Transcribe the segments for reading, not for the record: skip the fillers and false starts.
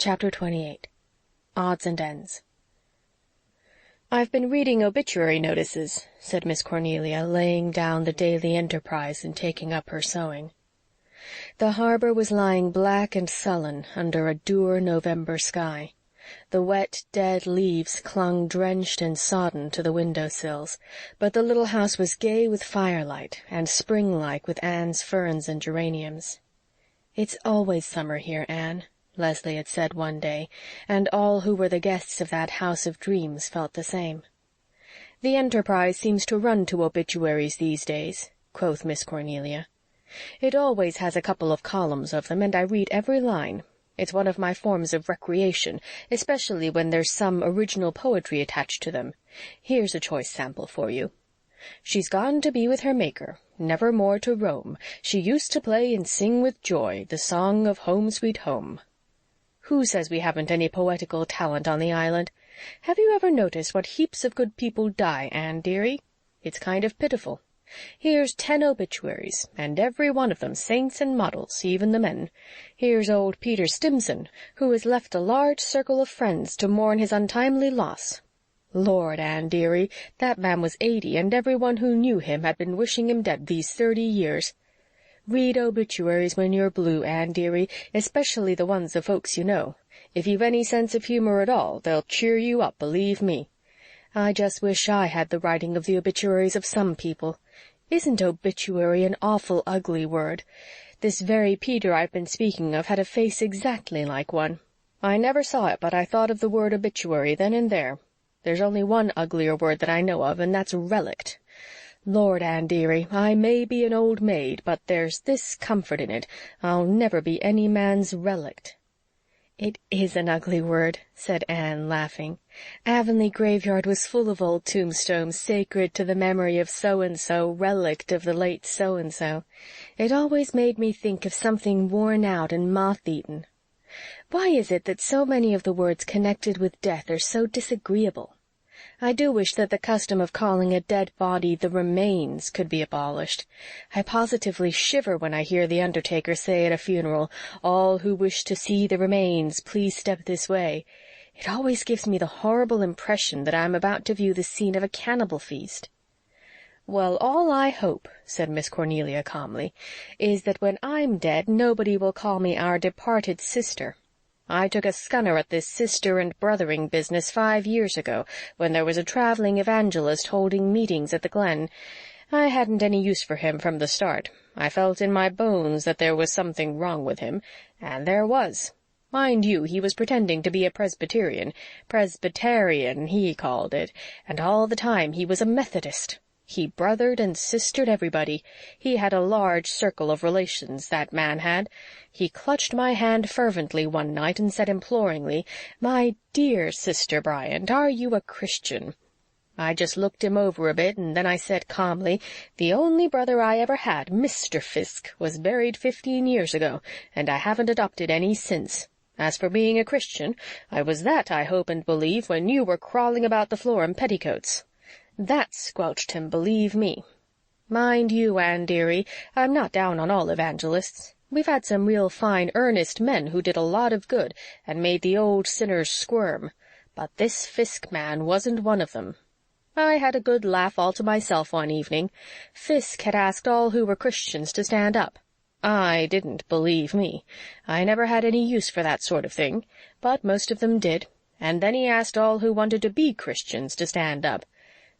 Chapter 28 Odds and Ends "I've been reading obituary notices," said Miss Cornelia, laying down the Daily Enterprise and taking up her sewing. The harbor was lying black and sullen under a dour November sky. The wet, dead leaves clung drenched and sodden to the window-sills, but the little house was gay with firelight and spring-like with Anne's ferns and geraniums. "It's always summer here, Anne," Leslie had said one day, and all who were the guests of that house of dreams felt the same. "The Enterprise seems to run to obituaries these days," quoth Miss Cornelia. "It always has a couple of columns of them, and I read every line. It's one of my forms of recreation, especially when there's some original poetry attached to them. Here's a choice sample for you. 'She's gone to be with her Maker, never more to roam. She used to play and sing with joy the song of Home Sweet Home.' Who says we haven't any poetical talent on the island? Have you ever noticed what heaps of good people die, Anne dearie? It's kind of pitiful. Here's 10 obituaries, and every one of them saints and models, even the men. Here's old Peter Stimson, who has left a large circle of friends to mourn his untimely loss. Lord, Anne dearie, that man was 80, and every one who knew him had been wishing him dead these 30 years. Read obituaries when you're blue, Anne dearie, especially the ones of folks you know. If you've any sense of humor at all, they'll cheer you up, believe me. I just wish I had the writing of the obituaries of some people. Isn't obituary an awful ugly word? This very Peter I've been speaking of had a face exactly like one. I never saw it, but I thought of the word obituary then and there. There's only one uglier word that I know of, and that's relict. Lord, Anne dearie, I may be an old maid, but there's this comfort in it, I'll never be any man's relict." "It is an ugly word," said Anne, laughing. "Avonlea graveyard was full of old tombstones, sacred to the memory of so-and-so, relict of the late so-and-so. It always made me think of something worn out and moth-eaten. Why is it that so many of the words connected with death are so disagreeable? I do wish that the custom of calling a dead body the remains could be abolished. I positively shiver when I hear the undertaker say at a funeral, 'All who wish to see the remains, please step this way.' It always gives me the horrible impression that I'm about to view the scene of a cannibal feast." "Well, all I hope," said Miss Cornelia calmly, "is that when I'm dead nobody will call me our departed sister. I took a scunner at this sister and brothering business 5 years ago, when there was a traveling evangelist holding meetings at the Glen. I hadn't any use for him from the start. I felt in my bones that there was something wrong with him, and there was. Mind you, he was pretending to be a Presbyterian, he called it, and all the time he was a Methodist. He brothered and sistered everybody. He had a large circle of relations, that man had. He clutched my hand fervently one night and said imploringly, 'My dear Sister Bryant, are you a Christian?' I just looked him over a bit, and then I said calmly, 'The only brother I ever had, Mr. Fiske, was buried 15 years ago, and I haven't adopted any since. As for being a Christian, I was that, I hope and believe, when you were crawling about the floor in petticoats.' That squelched him, believe me. Mind you, Anne dearie, I'm not down on all evangelists. We've had some real fine, earnest men who did a lot of good and made the old sinners squirm. But this Fiske man wasn't one of them. I had a good laugh all to myself one evening. Fiske had asked all who were Christians to stand up. I didn't, believe me. I never had any use for that sort of thing, but most of them did. And then he asked all who wanted to be Christians to stand up.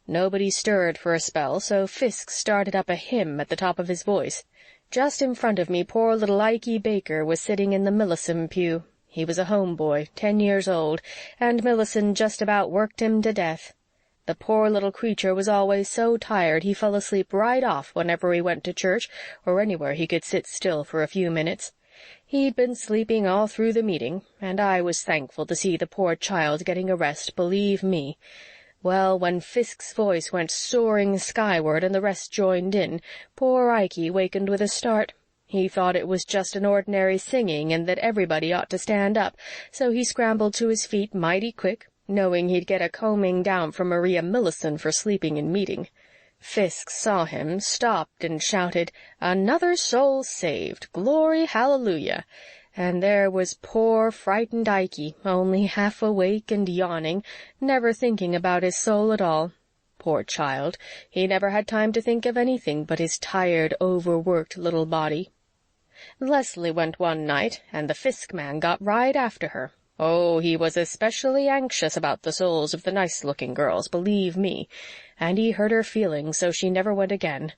Nobody stirred for a spell, so Fiske started up a hymn at the top of his voice. Just in front of me poor little Ikey Baker was sitting in the Millison pew. He was a home boy, 10 years old, and Millison just about worked him to death. The poor little creature was always so tired he fell asleep right off whenever he went to church or anywhere he could sit still for a few minutes. He'd been sleeping all through the meeting, and I was thankful to see the poor child getting a rest, believe me. Well, when Fiske's voice went soaring skyward and the rest joined in, poor Ikey wakened with a start. He thought it was just an ordinary singing and that everybody ought to stand up, so he scrambled to his feet mighty quick, knowing he'd get a combing down from Maria Millison for sleeping in meeting. Fiske saw him, stopped, and shouted, "Another soul saved! Glory, hallelujah!" and there was poor frightened Ikey, only half awake and yawning, never thinking about his soul at all. Poor child, he never had time to think of anything but his tired, overworked little body. Leslie went one night, and the Fiske man got right after her. Oh, he was especially anxious about the souls of the nice-looking girls, believe me, and he hurt her feelings, so she never went again.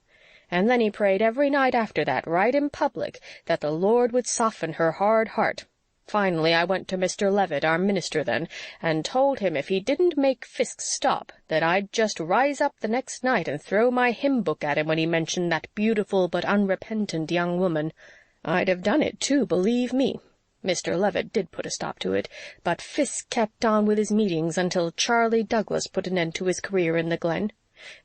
And then he prayed every night after that, right in public, that the Lord would soften her hard heart. Finally I went to Mr. Levitt, our minister then, and told him if he didn't make Fiske stop, that I'd just rise up the next night and throw my hymn-book at him when he mentioned that beautiful but unrepentant young woman. I'd have done it, too, believe me. Mr. Levitt did put a stop to it, but Fiske kept on with his meetings until Charlie Douglas put an end to his career in the Glen.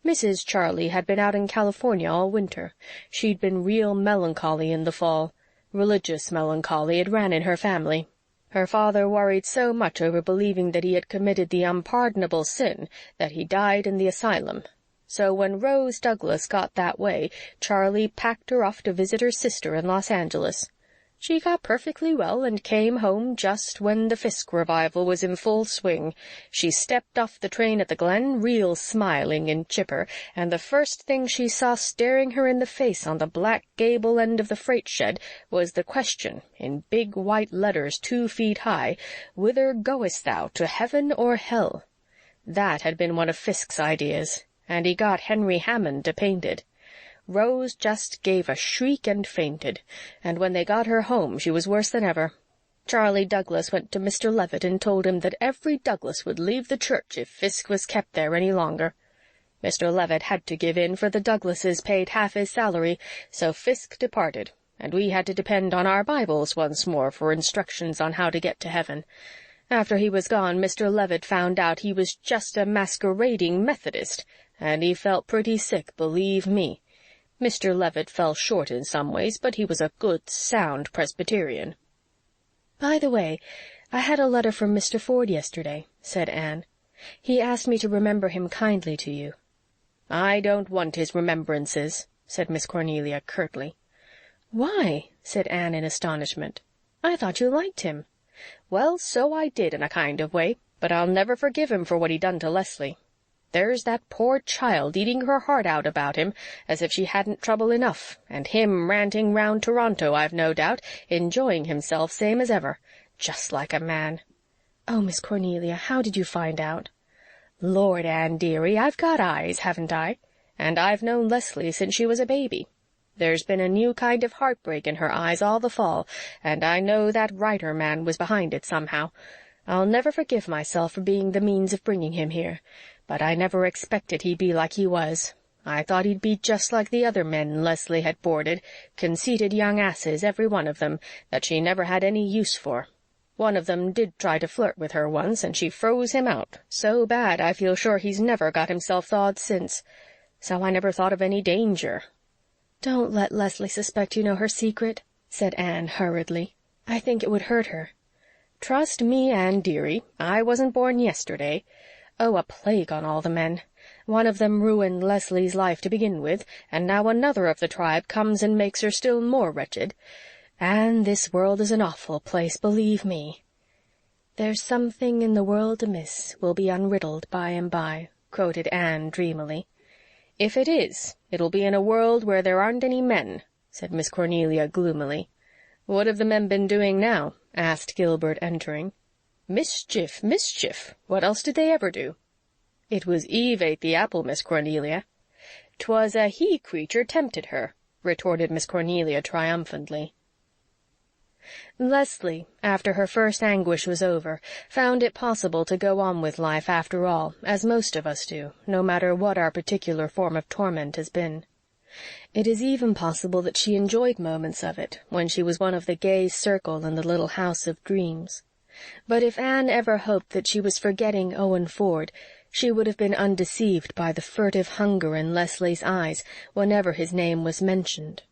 Mrs. Charlie had been out in California all winter. She'd been real melancholy in the fall. Religious melancholy, it ran in her family. Her father worried so much over believing that he had committed the unpardonable sin that he died in the asylum. So when Rose Douglas got that way, Charlie packed her off to visit her sister in Los Angeles. She got perfectly well and came home just when the Fiske revival was in full swing. She stepped off the train at the Glen, real smiling and chipper, and the first thing she saw staring her in the face on the black gable end of the freight shed was the question, in big white letters 2 feet high, "Whither goest thou, to heaven or hell?" That had been one of Fiske's ideas, and he got Henry Hammond to paint it. Rose just gave a shriek and fainted, and when they got her home she was worse than ever. Charlie Douglas went to Mr. Levitt and told him that every Douglas would leave the church if Fiske was kept there any longer. Mr. Levitt had to give in, for the Douglases paid half his salary, so Fiske departed, and we had to depend on our Bibles once more for instructions on how to get to heaven. After he was gone, Mr. Levitt found out he was just a masquerading Methodist, and he felt pretty sick, believe me. Mr. Levitt fell short in some ways, but he was a good, sound Presbyterian. "By the way, I had a letter from Mr. Ford yesterday," said Anne. "He asked me to remember him kindly to you." "I don't want his remembrances," said Miss Cornelia curtly. "Why?" said Anne in astonishment. "I thought you liked him." "Well, so I did in a kind of way, but I'll never forgive him for what he done to Leslie. There's that poor child eating her heart out about him as if she hadn't trouble enough, and him ranting round Toronto, I've no doubt, enjoying himself same as ever. Just like a man." "Oh, Miss Cornelia, how did you find out?" "Lord, Anne dearie, I've got eyes, haven't I? And I've known Leslie since she was a baby. There's been a new kind of heartbreak in her eyes all the fall, and I know that writer man was behind it somehow. I'll never forgive myself for being the means of bringing him here. But I never expected he'd be like he was. I thought he'd be just like the other men Leslie had boarded, conceited young asses, every one of them, that she never had any use for. One of them did try to flirt with her once, and she froze him out, so bad I feel sure he's never got himself thawed since. So I never thought of any danger." "Don't let Leslie suspect you know her secret," said Anne hurriedly. "I think it would hurt her." "Trust me, Anne dearie, I wasn't born yesterday. Oh, a plague on all the men. One of them ruined Leslie's life to begin with, and now another of the tribe comes and makes her still more wretched. And this world is an awful place, believe me." "There's something in the world amiss will be unriddled by and by," quoted Anne dreamily. "If it is, it'll be in a world where there aren't any men," said Miss Cornelia gloomily. "What have the men been doing now?" asked Gilbert, entering. "Mischief, mischief. What else did they ever do?" "It was Eve ate the apple, Miss Cornelia." "'Twas a he-creature tempted her," retorted Miss Cornelia triumphantly. Leslie, after her first anguish was over, found it possible to go on with life after all, as most of us do, no matter what our particular form of torment has been. It is even possible that she enjoyed moments of it when she was one of the gay circle in the little house of dreams. But if Anne ever hoped that she was forgetting Owen Ford, she would have been undeceived by the furtive hunger in Leslie's eyes whenever his name was mentioned.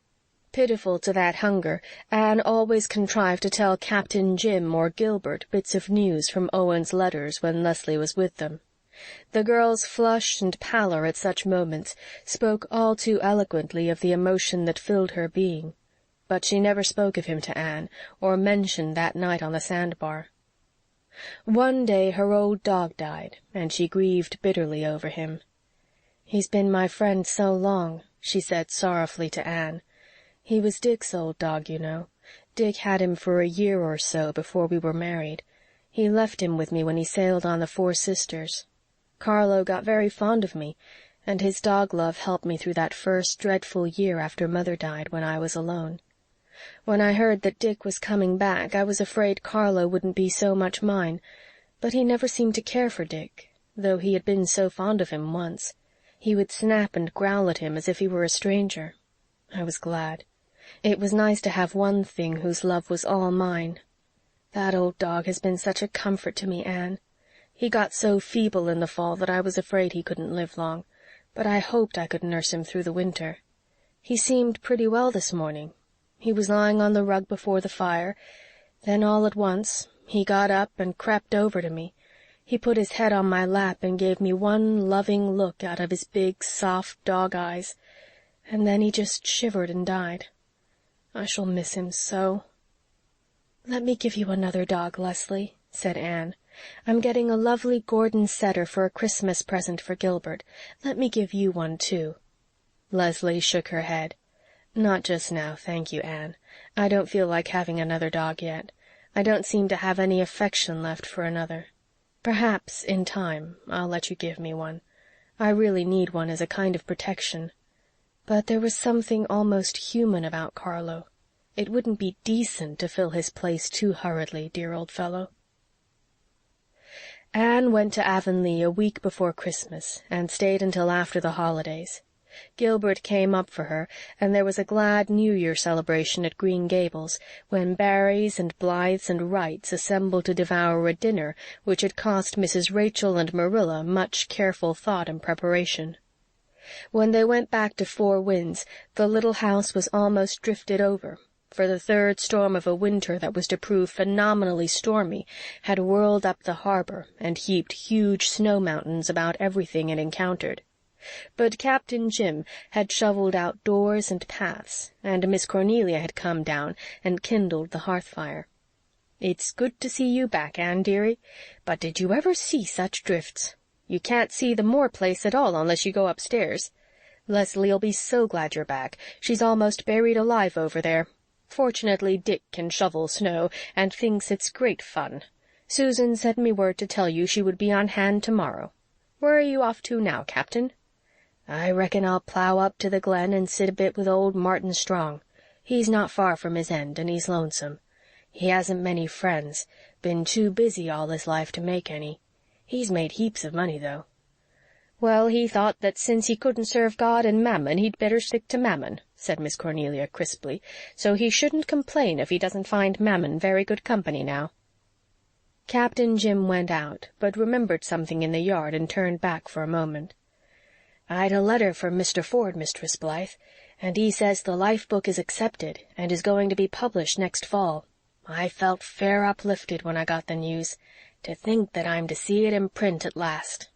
Pitiful to that hunger, Anne always contrived to tell Captain Jim or Gilbert bits of news from Owen's letters when Leslie was with them. The girl's flush and pallor at such moments spoke all too eloquently of the emotion that filled her being. but she never spoke of him to Anne, or mentioned that night on the sandbar. One day her old dog died, and she grieved bitterly over him. "He's been my friend so long," she said sorrowfully to Anne. "He was Dick's old dog, you know. Dick had him for a year or so before we were married. He left him with me when he sailed on the Four Sisters. Carlo got very fond of me, and his dog-love helped me through that first dreadful year after Mother died, when I was alone. When I heard that Dick was coming back, I was afraid Carlo wouldn't be so much mine, but he never seemed to care for Dick, though he had been so fond of him once. He would snap and growl at him as if he were a stranger. I was glad. It was nice to have one thing whose love was all mine. That old dog has been such a comfort to me, Anne. He got so feeble in the fall that I was afraid he couldn't live long, but I hoped I could nurse him through the winter. He seemed pretty well this morning. He was lying on the rug before the fire. Then all at once he got up and crept over to me. He put his head on my lap and gave me one loving look out of his big, soft dog eyes, and then he just shivered and died. I shall miss him so." "Let me give you another dog, Leslie," said Anne. "I'm getting a lovely Gordon setter for a Christmas present for Gilbert. Let me give you one, too." Leslie shook her head. "Not just now, thank you, Anne. I don't feel like having another dog yet. I don't seem to have any affection left for another. Perhaps, in time, I'll let you give me one. I really need one as a kind of protection. But there was something almost human about Carlo. It wouldn't be decent to fill his place too hurriedly, dear old fellow." Anne went to Avonlea a week before Christmas and stayed until after the holidays. Gilbert came up for her, and there was a glad New Year celebration at Green Gables, when Barrys and Blythes and Wrights assembled to devour a dinner which had cost Mrs. Rachel and Marilla much careful thought and preparation. When they went back to Four Winds, the little house was almost drifted over, for the third storm of a winter that was to prove phenomenally stormy had whirled up the harbor and heaped huge snow mountains about everything it encountered. But Captain Jim had shoveled out doors and paths, and Miss Cornelia had come down and kindled the hearth fire. "It's good to see you back, Anne, dearie. But did you ever see such drifts? You can't see the Moore place at all unless you go upstairs. Leslie'll be so glad you're back. She's almost buried alive over there. Fortunately, Dick can shovel snow, and thinks it's great fun. Susan sent me word to tell you she would be on hand tomorrow. Where are you off to now, Captain?" "I reckon I'll plow up to the Glen and sit a bit with old Martin Strong. He's not far from his end, and he's lonesome. He hasn't many friends, been too busy all his life to make any. He's made heaps of money, though." "Well, he thought that since he couldn't serve God and Mammon, he'd better stick to Mammon," said Miss Cornelia crisply, "so he shouldn't complain if he doesn't find Mammon very good company now." Captain Jim went out, but remembered something in the yard and turned back for a moment. "I'd a letter from Mr. Ford, Mistress Blythe, and he says the life book is accepted and is going to be published next fall. I felt fair uplifted when I got the news. To think that I'm to see it in print at last."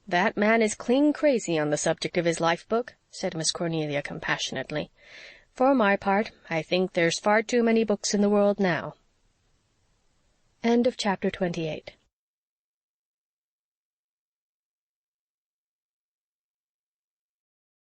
"That man is clean crazy on the subject of his life book," said Miss Cornelia compassionately. "For my part, I think there's far too many books in the world now." End of chapter 28.